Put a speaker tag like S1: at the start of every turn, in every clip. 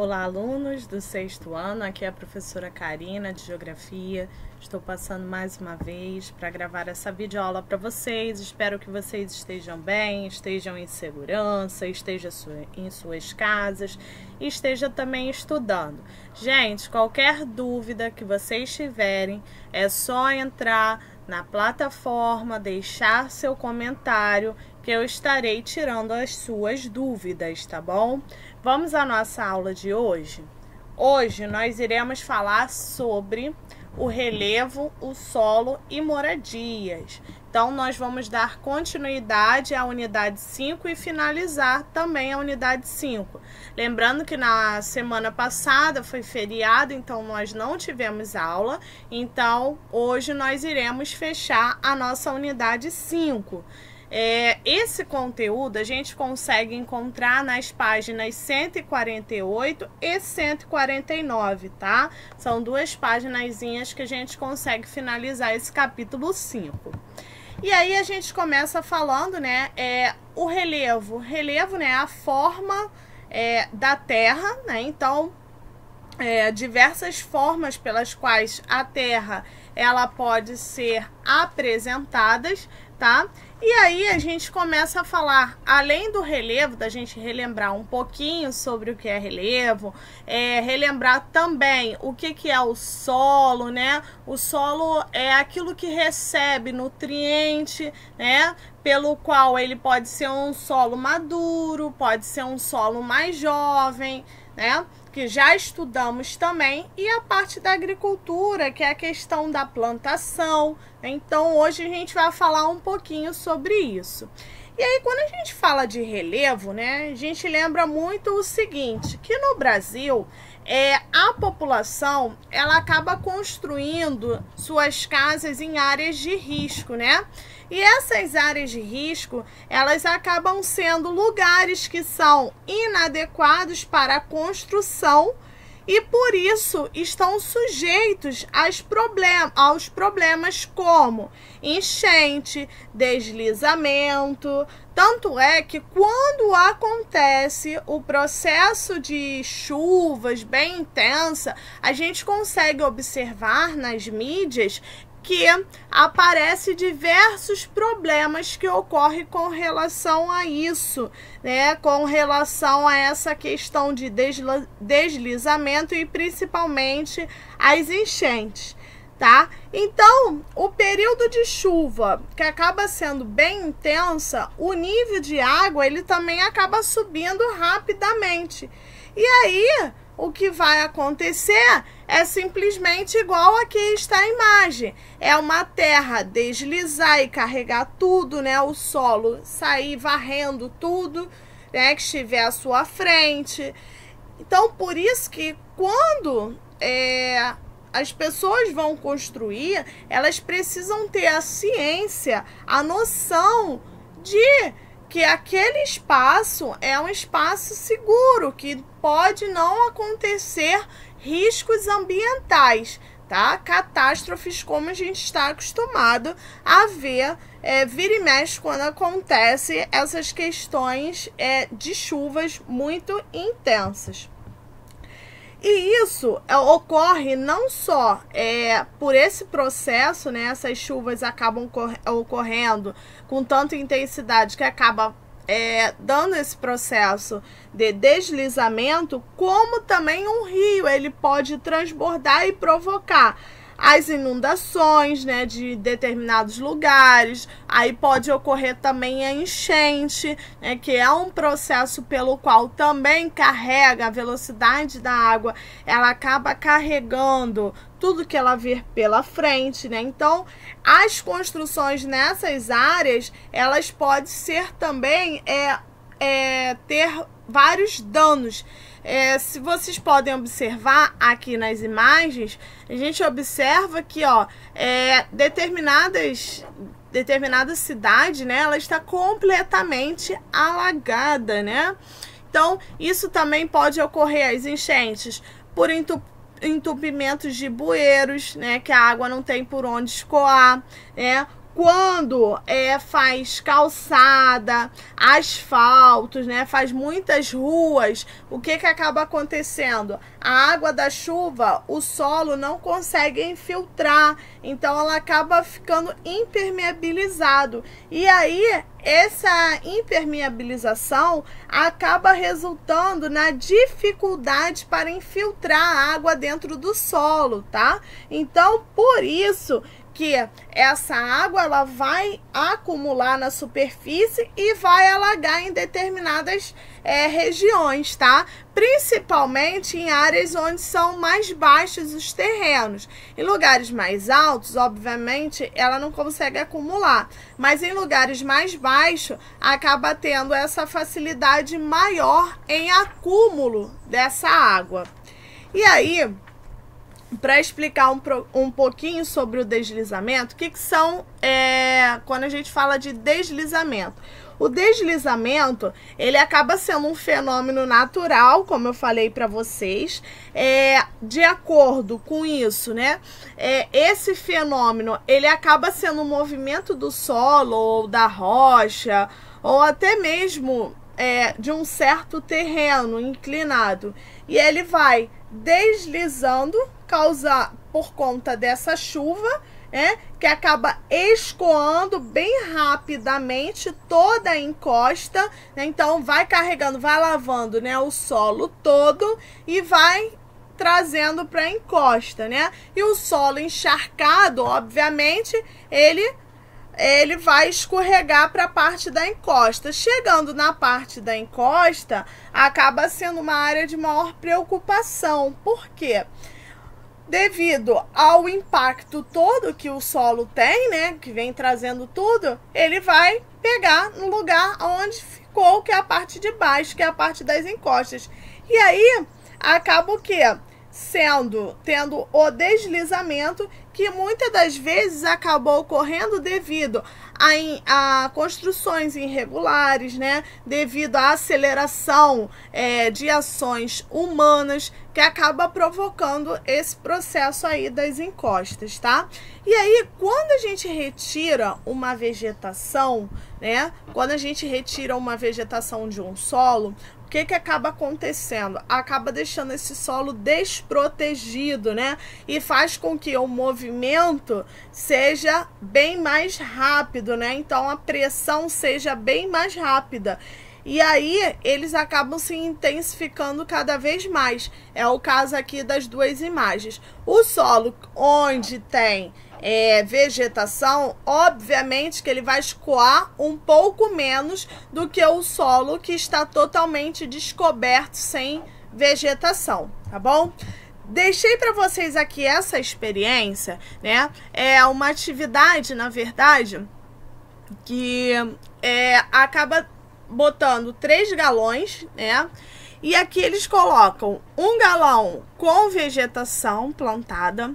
S1: Olá, alunos do 6º ano, aqui é a professora Karina de Geografia. Estou passando mais uma vez para gravar essa videoaula para vocês. Espero que vocês estejam bem, estejam em segurança, estejam em suas casas e estejam também estudando. Gente, qualquer dúvida que vocês tiverem, é só entrar na plataforma, deixar seu comentário, que eu estarei tirando as suas dúvidas, tá bom? Vamos à nossa aula de hoje. Hoje nós iremos falar sobre o relevo, o solo e moradias. Então, nós vamos dar continuidade à unidade 5 e finalizar também a unidade 5. Lembrando que na semana passada foi feriado, então nós não tivemos aula. Então, hoje nós iremos fechar a nossa unidade 5. Esse conteúdo a gente consegue encontrar nas páginas 148 e 149, tá? São duas páginazinhas que a gente consegue finalizar esse capítulo 5. E aí a gente começa falando, né, o relevo. O relevo, né, é a forma da Terra, né? Então, diversas formas pelas quais a Terra ela pode ser apresentada, tá? E aí a gente começa a falar, além do relevo, da gente relembrar um pouquinho sobre o que é relevo, relembrar também o que é o solo, né? O solo é aquilo que recebe nutriente, né? Pelo qual ele pode ser um solo maduro, pode ser um solo mais jovem, né? Que já estudamos também, e a parte da agricultura, que é a questão da plantação. Então, hoje a gente vai falar um pouquinho sobre isso. E aí, quando a gente fala de relevo, né, a gente lembra muito o seguinte, que no Brasil, a população, ela acaba construindo suas casas em áreas de risco, né? E essas áreas de risco, elas acabam sendo lugares que são inadequados para a construção e por isso estão sujeitos aos problemas como enchente, deslizamento. Tanto é que quando acontece o processo de chuvas bem intensa, a gente consegue observar nas mídias que aparece diversos problemas que ocorrem com relação a isso, né? Com relação a essa questão de deslizamento e principalmente as enchentes, tá? Então, o período de chuva que acaba sendo bem intensa, o nível de água ele também acaba subindo rapidamente. E aí, o que vai acontecer é simplesmente igual aqui está a imagem. É uma terra deslizar e carregar tudo, né? O solo sair varrendo tudo, né, que estiver à sua frente. Então, por isso que quando as pessoas vão construir, elas precisam ter a ciência, a noção de que aquele espaço é um espaço seguro, que pode não acontecer riscos ambientais, tá? Catástrofes como a gente está acostumado a ver, vira e mexe quando acontece essas questões de chuvas muito intensas. E isso ocorre não só por esse processo, né? Essas chuvas acabam ocorrendo com tanta intensidade que acaba dando esse processo de deslizamento, como também um rio, ele pode transbordar e provocar as inundações, né, de determinados lugares. Aí pode ocorrer também a enchente, né, que é um processo pelo qual também carrega a velocidade da água, ela acaba carregando tudo que ela vir pela frente, né? Então, as construções nessas áreas, elas podem ser também ter vários danos. Se vocês podem observar aqui nas imagens, a gente observa que, determinada cidade, né, ela está completamente alagada, né? Então, isso também pode ocorrer, as enchentes, por entupimentos de bueiros, né, que a água não tem por onde escoar, né? quando faz calçada, asfaltos, né, faz muitas ruas, o que acaba acontecendo? A água da chuva, o solo não consegue infiltrar, então ela acaba ficando impermeabilizado. E aí, essa impermeabilização acaba resultando na dificuldade para infiltrar a água dentro do solo, tá? Então, por isso que essa água ela vai acumular na superfície e vai alagar em determinadas regiões, tá? Principalmente em áreas onde são mais baixos os terrenos. Em lugares mais altos, obviamente, ela não consegue acumular, mas em lugares mais baixos acaba tendo essa facilidade maior em acúmulo dessa água. E aí, para explicar um pouquinho sobre o deslizamento, o que são quando a gente fala de deslizamento? O deslizamento, ele acaba sendo um fenômeno natural, como eu falei para vocês. De acordo com isso, né? Esse fenômeno, ele acaba sendo um movimento do solo ou da rocha, ou até mesmo de um certo terreno inclinado. E ele vai deslizando, por conta dessa chuva, que acaba escoando bem rapidamente toda a encosta, né? Então vai carregando, vai lavando, né, o solo todo e vai trazendo para a encosta, né? E o solo encharcado, obviamente, ele vai escorregar para a parte da encosta. Chegando na parte da encosta, acaba sendo uma área de maior preocupação. Por quê? Devido ao impacto todo que o solo tem, né, que vem trazendo tudo, ele vai pegar no lugar onde ficou, que é a parte de baixo, que é a parte das encostas. E aí, acaba o quê? Tendo o deslizamento, que muitas das vezes acabou ocorrendo devido a construções irregulares, né? Devido à aceleração de ações humanas, que acaba provocando esse processo aí das encostas, tá? E aí, quando a gente retira uma vegetação, né? Quando a gente retira uma vegetação de um solo, o que acaba acontecendo? Acaba deixando esse solo desprotegido, né? E faz com que o movimento seja bem mais rápido, né? Então a pressão seja bem mais rápida. E aí eles acabam se intensificando cada vez mais. É o caso aqui das duas imagens. O solo onde tem vegetação, obviamente que ele vai escoar um pouco menos do que o solo que está totalmente descoberto, sem vegetação, tá bom? Deixei para vocês aqui essa experiência, né? É uma atividade, na verdade, que acaba botando 3 galões, né? E aqui eles colocam um galão com vegetação plantada,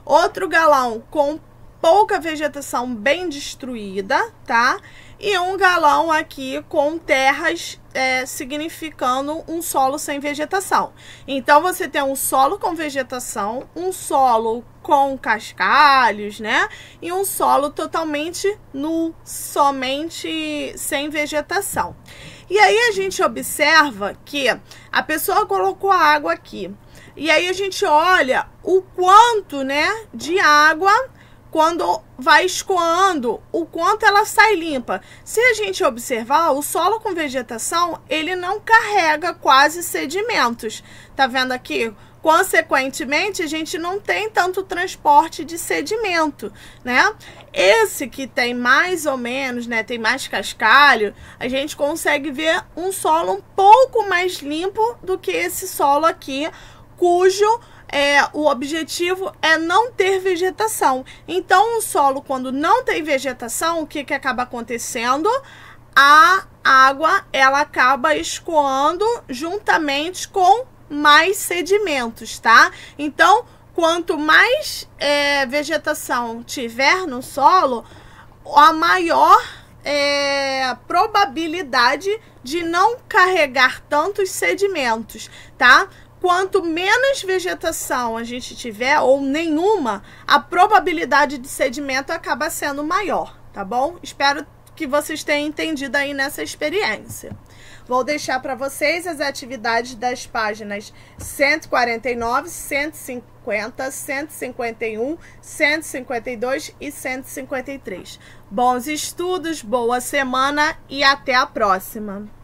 S1: outro galão com pouca vegetação bem destruída, tá? E um galão aqui com terras, significando um solo sem vegetação. Então, você tem um solo com vegetação, um solo com cascalhos, né? E um solo totalmente nu, somente sem vegetação. E aí, a gente observa que a pessoa colocou a água aqui. E aí, a gente olha o quanto, né, de água, quando vai escoando, o quanto ela sai limpa. Se a gente observar, o solo com vegetação, ele não carrega quase sedimentos. Tá vendo aqui? Consequentemente, a gente não tem tanto transporte de sedimento, né? Esse que tem mais ou menos, né, tem mais cascalho, a gente consegue ver um solo um pouco mais limpo do que esse solo aqui, cujo o objetivo é não ter vegetação. Então, o solo, quando não tem vegetação, o que acaba acontecendo? A água, ela acaba escoando juntamente com mais sedimentos, tá? Então, quanto mais vegetação tiver no solo, a maior probabilidade de não carregar tantos sedimentos, tá? Quanto menos vegetação a gente tiver, ou nenhuma, a probabilidade de sedimento acaba sendo maior, tá bom? Espero que vocês tenham entendido aí nessa experiência. Vou deixar para vocês as atividades das páginas 149, 150, 151, 152 e 153. Bons estudos, boa semana e até a próxima!